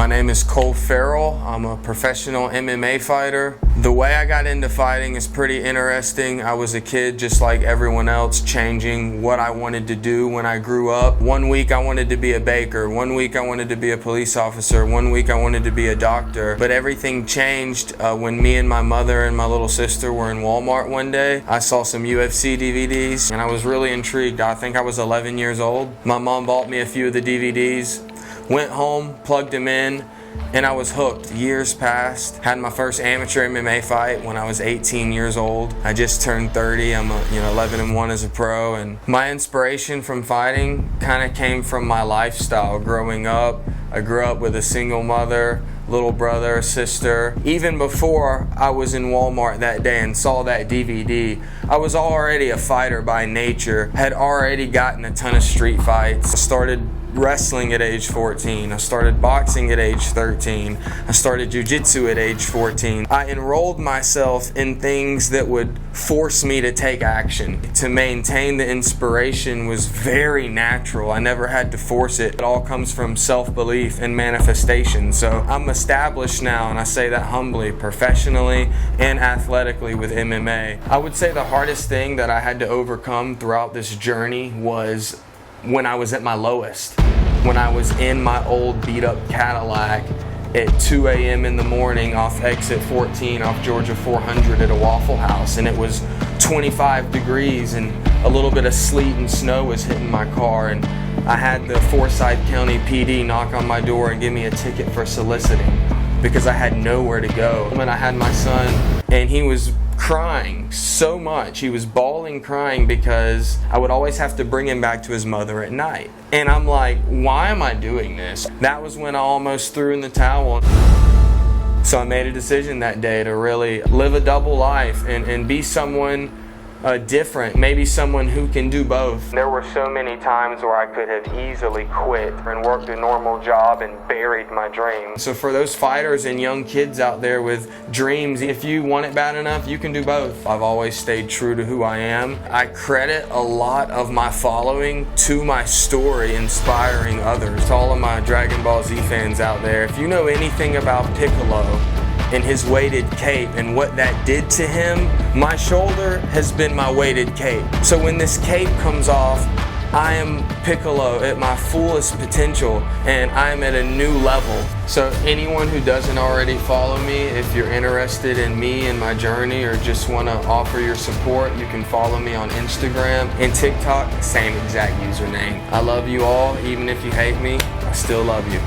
My name is Cole Ferrell. I'm a professional MMA fighter. The way I got into fighting is pretty interesting. I was a kid just like everyone else, changing what I wanted to do when I grew up. One week I wanted to be a baker. One week I wanted to be a police officer. One week I wanted to be a doctor. But everything changed when me and my mother and my little sister were in Walmart one day. I saw some UFC DVDs and I was really intrigued. I think I was 11 years old. My mom bought me a few of the DVDs. Went home, plugged them in, and I was hooked. Years passed. Had my first amateur MMA fight when I was 18 years old. I just turned 30. I'm 11-1 as a pro. And my inspiration from fighting kind of came from my lifestyle growing up. I grew up with a single mother, little brother, sister. Even before I was in Walmart that day and saw that DVD, I was already a fighter by nature. Had already gotten a ton of street fights. I started wrestling at age 14. I started boxing at age 13. I started jiu-jitsu at age 14. I enrolled myself in things that would force me to take action. To maintain the inspiration was very natural. I never had to force it. It all comes from self-belief and manifestation. So I'm established now, and I say that humbly, professionally and athletically with MMA. I would say the hardest thing that I had to overcome throughout this journey was when I was at my lowest. When I was in my old beat up Cadillac at 2 a.m. in the morning off exit 14 off Georgia 400 at a Waffle House, and it was 25 degrees and a little bit of sleet and snow was hitting my car, and I had the Forsyth County PD knock on my door and give me a ticket for soliciting because I had nowhere to go. And I had my son, and he was crying so much. He was bawling, crying because I would always have to bring him back to his mother at night. And I'm like, why am I doing this? That was when I almost threw in the towel. So I made a decision that day to really live a double life and be someone different, maybe someone who can do both. There were so many times where I could have easily quit and worked a normal job and buried my dream. So for those fighters and young kids out there with dreams, if you want it bad enough, you can do both. I've always stayed true to who I am. I credit a lot of my following to my story inspiring others. To all of my Dragon Ball Z fans out there, if you know anything about Piccolo and his weighted cape and what that did to him, my shoulder has been my weighted cape. So when this cape comes off, I am Piccolo at my fullest potential, and I'm at a new level. So anyone who doesn't already follow me, if you're interested in me and my journey or just want to offer your support, you can follow me on Instagram and TikTok, same exact username. I love you all. Even if you hate me, I still love you.